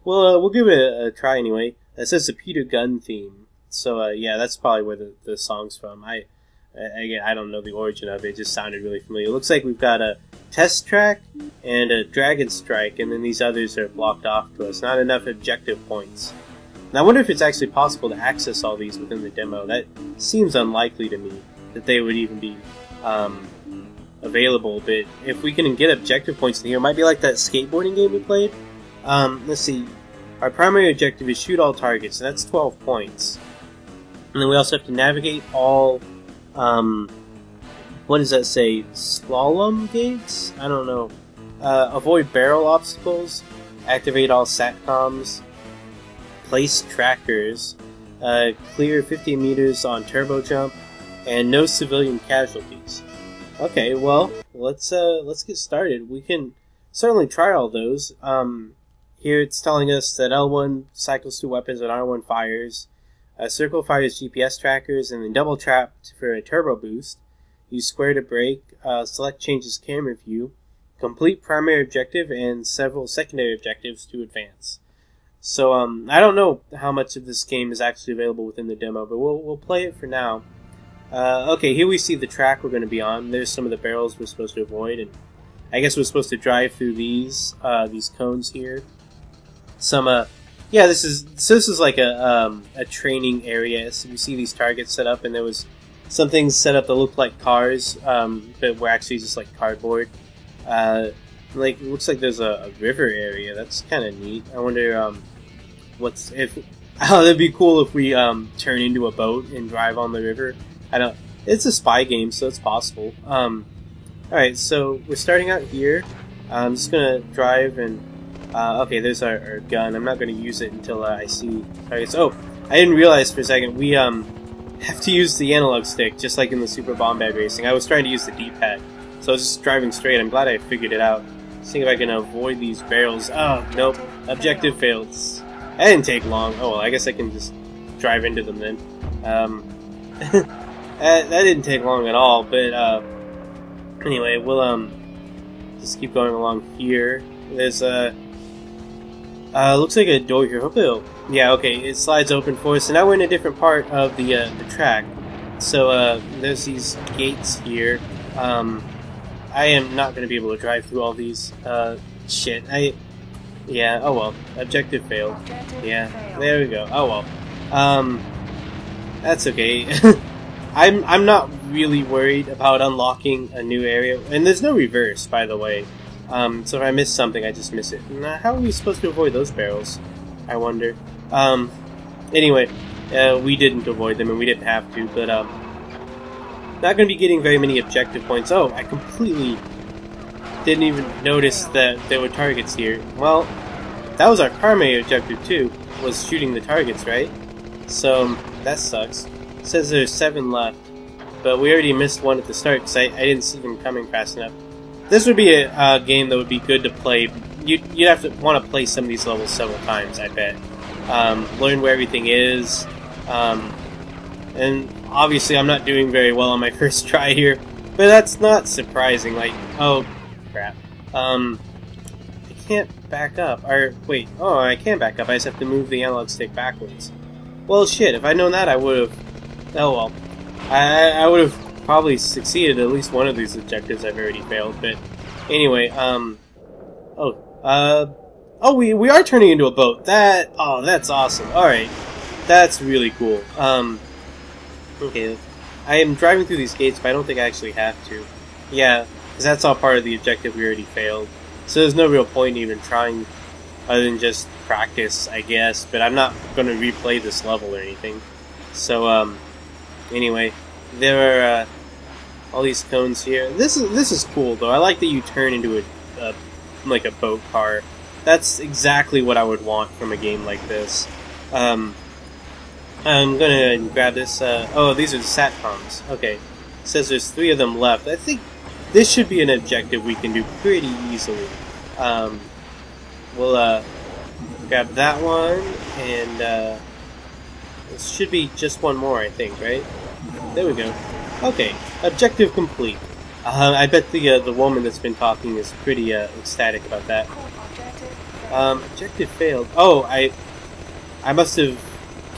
A: We'll give it a try anyway. It says the Peter Gunn theme, so yeah, that's probably where the song's from. Again, I don't know the origin of it. It just sounded really familiar. It looks like we've got a test track and a dragon strike, and then these others are blocked off to us. Not enough objective points. And I wonder if it's actually possible to access all these within the demo. That seems unlikely to me, that they would even be available. But if we can get objective points in here, it might be like that skateboarding game we played. Let's see. Our primary objective is shoot all targets, so that's 12 points. And then we also have to navigate all, what does that say? Slalom gates? I don't know. Avoid barrel obstacles, activate all satcoms, place trackers, clear 50 meters on turbo jump, and no civilian casualties. Okay, well, let's get started. We can certainly try all those. Here it's telling us that L1 cycles through weapons and R1 fires. Circle fires GPS trackers, and then double trap for a turbo boost. Use square to brake. Select changes camera view. Complete primary objective and several secondary objectives to advance. So I don't know how much of this game is actually available within the demo, but we'll play it for now. Okay, here we see the track we're going to be on. There's some of the barrels we're supposed to avoid, and I guess we're supposed to drive through these cones here. Yeah, this is like a training area. So we see these targets set up, and there was some things set up that looked like cars, but were actually just like cardboard. Like, it looks like there's a river area. That's kind of neat. I wonder that'd be cool if we turn into a boat and drive on the river. It's a spy game, so it's possible. Alright, so we're starting out here. I'm just gonna drive and okay, there's our gun. I'm not gonna use it until I see targets. Oh, I didn't realize for a second we have to use the analog stick, just like in the Super Bombad Racing. I was trying to use the D-pad, so I was just driving straight. I'm glad I figured it out. See if I can avoid these barrels. Oh, nope. Objective failed. That didn't take long. Oh, well, I guess I can just drive into them then. That didn't take long at all, but anyway, we'll just keep going along here. There's looks like a door here. Hopefully yeah, okay, it slides open for us, and now we're in a different part of the track. So there's these gates here. I am not going to be able to drive through all these. Shit. Yeah, oh well. Objective failed. Yeah, there we go. Oh well. That's okay. I'm not really worried about unlocking a new area. And there's no reverse, by the way. So if I miss something, I just miss it. Now, how are we supposed to avoid those barrels? I wonder. Anyway, we didn't avoid them, and we didn't have to, but, not going to be getting very many objective points. Oh, I completely didn't even notice that there were targets here. Well, that was our primary objective, too, was shooting the targets, right? So, that sucks. It says there's 7 left, but we already missed one at the start because I didn't see them coming fast enough. This would be a game that would be good to play. You'd have to want to play some of these levels several times, I bet. Learn where everything is. And obviously I'm not doing very well on my first try here, but that's not surprising. Like, oh crap. I can't back up. Or wait, oh, I can back up. I just have to move the analog stick backwards. Well, shit, if I'd known that, I would have... Oh well. I would have probably succeeded at least one of these objectives I've already failed, but anyway, oh, we are turning into a boat. Oh, that's awesome. Alright. That's really cool. Okay. I am driving through these gates, but I don't think I actually have to. Yeah, because that's all part of the objective we already failed. So there's no real point in even trying, other than just practice, I guess. But I'm not going to replay this level or anything. So, anyway, there are all these cones here. This is cool, though. I like that you turn into like a boat car. That's exactly what I would want from a game like this. I'm gonna grab this. Oh, these are the satcoms. Okay. It says there's 3 of them left. I think this should be an objective we can do pretty easily. We'll grab that one, and this should be just one more, I think, right? There we go. Okay, objective complete. I bet the woman that's been talking is pretty ecstatic about that. Objective failed. Oh, I must have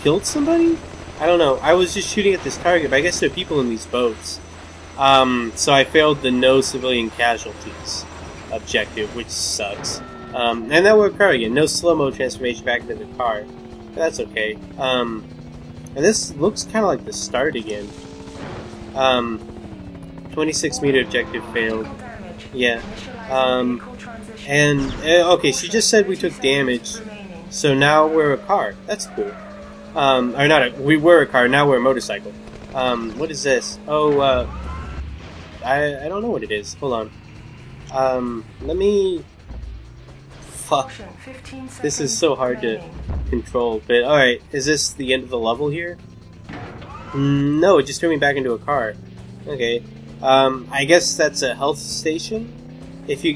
A: killed somebody? I don't know. I was just shooting at this target, but I guess there are people in these boats. So I failed the no civilian casualties objective, which sucks. And that worked out again. No slow-mo transformation back into the car. That's okay. And this looks kind of like the start again. 26-meter objective failed. Yeah. Okay, she just said we took damage, so now we're a car. That's cool. Or not we were a car, now we're a motorcycle. What is this? Oh, I don't know what it is. Hold on. Let me... Fuck. This is so hard to control, but alright, is this the end of the level here? No, it just turned me back into a car. Okay. I guess that's a health station? If you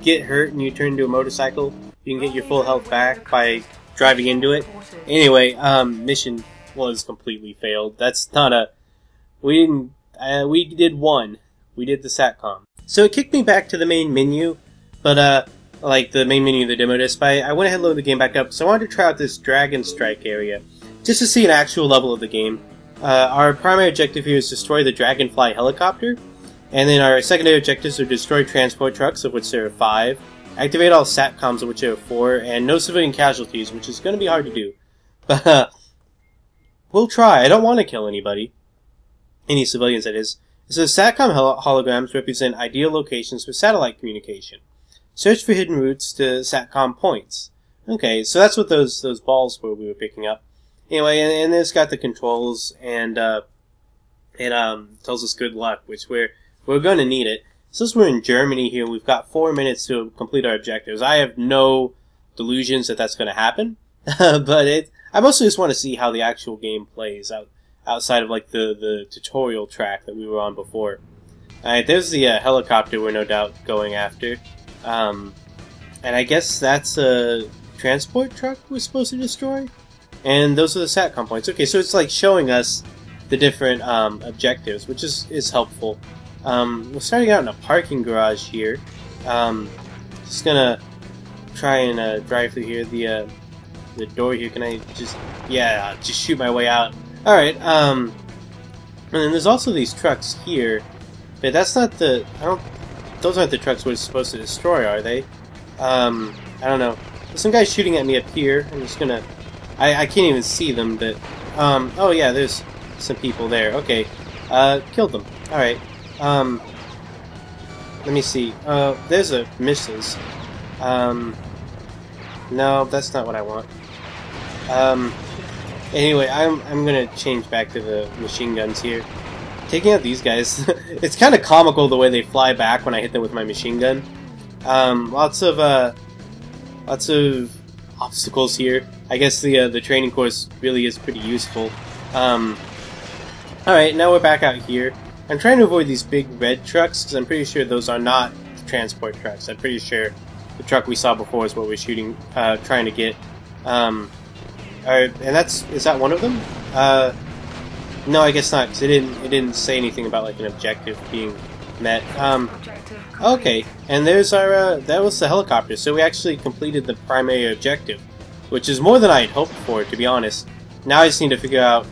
A: get hurt and you turn into a motorcycle, you can get your full health back by driving into it. Anyway, mission was completely failed. That's not a... We did one. We did the SATCOM. So it kicked me back to the main menu, but like the main menu of the demo disc, but I went ahead and loaded the game back up, so I wanted to try out this Dragon Strike area, just to see an actual level of the game. Our primary objective here is destroy the Dragonfly helicopter, and then our secondary objectives are destroy transport trucks, of which there are 5, activate all SATCOMs, of which there are 4, and no civilian casualties, which is going to be hard to do. But we'll try. I don't want to kill anybody. Any civilians, that is. So SATCOM holograms represent ideal locations for satellite communication. Search for hidden routes to SATCOM points. Okay, so that's what those balls were we were picking up. Anyway, and it's got the controls, and it tells us good luck, which we're going to need it. Since we're in Germany here, we've got 4 minutes to complete our objectives. I have no delusions that that's going to happen, but I mostly just want to see how the actual game plays outside of like the tutorial track that we were on before. Alright, there's the helicopter we're no doubt going after. And I guess that's a transport truck we're supposed to destroy? And those are the SATCOM points. Okay, so it's like showing us the different objectives, which is helpful. We're starting out in a parking garage here. Just gonna try and drive through here. The door here, can I just... Yeah, just shoot my way out. Alright, and then there's also these trucks here, but that's not the... Those aren't the trucks we're supposed to destroy, are they? I don't know. There's some guys shooting at me up here. I'm just gonna... I can't even see them, but... oh yeah, there's some people there. Okay. Killed them. Alright. Let me see. There's a missiles. No, that's not what I want. Anyway, I'm gonna change back to the machine guns here. Taking out these guys, it's kind of comical the way they fly back when I hit them with my machine gun. Lots of obstacles here. I guess the training course really is pretty useful. Alright, now we're back out here. I'm trying to avoid these big red trucks, because I'm pretty sure those are not transport trucks. I'm pretty sure the truck we saw before is what we're shooting, trying to get. And is that one of them? No, I guess not, because it didn't say anything about like an objective being met. Okay, and there's our, that was the helicopter, so we actually completed the primary objective, which is more than I had hoped for, to be honest. Now I just need to figure out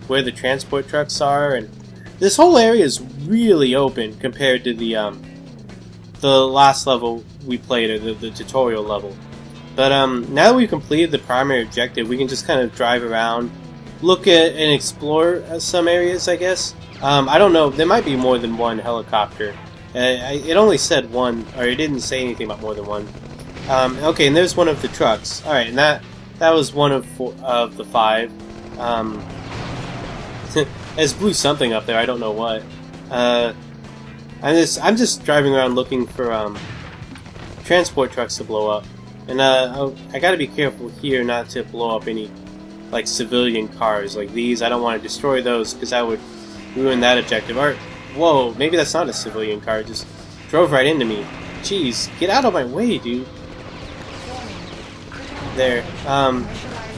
A: where the transport trucks are, and this whole area is really open compared to the last level we played, or the tutorial level. But now that we've completed the primary objective, we can just kind of drive around, look at and explore some areas, I guess. I don't know, there might be more than one helicopter. It only said one, or it didn't say anything about more than one. Okay, and there's one of the trucks. Alright, and that was one of the 5. It's blew something up there, I don't know what. I'm just driving around looking for transport trucks to blow up. And I gotta be careful here not to blow up any like civilian cars like these. I don't want to destroy those because that would ruin that objective. Or, whoa, maybe that's not a civilian car, it just drove right into me. Jeez, get out of my way, dude. There.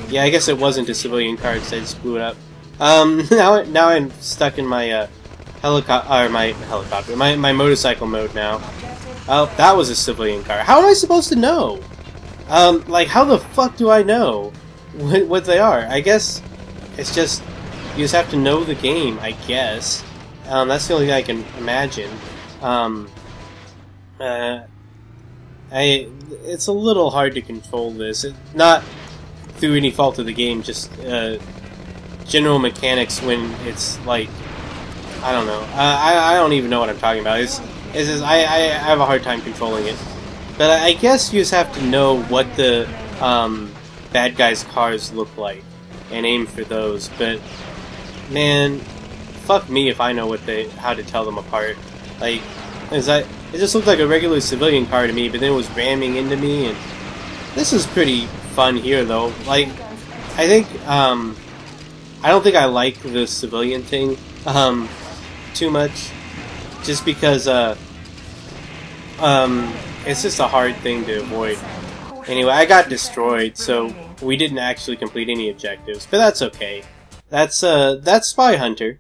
A: Yeah, I guess it wasn't a civilian car because I just blew it up. Now I'm stuck in my my motorcycle mode now. Oh, that was a civilian car. How am I supposed to know? Like, how the fuck do I know what they are? I guess it's just, you just have to know the game, I guess. That's the only thing I can imagine. It's a little hard to control this. through any fault of the game, just general mechanics when it's like, I don't know. I don't even know what I'm talking about. It's just, I have a hard time controlling it. But I guess you just have to know what the bad guys' cars look like and aim for those. But man, fuck me if I know how to tell them apart. Like, it just looked like a regular civilian car to me, but then it was ramming into me, and this is pretty fun here though. Like, I think I don't think I like the civilian thing too much, just because it's just a hard thing to avoid. Anyway, I got destroyed, so we didn't actually complete any objectives, but that's okay. That's Spyhunter.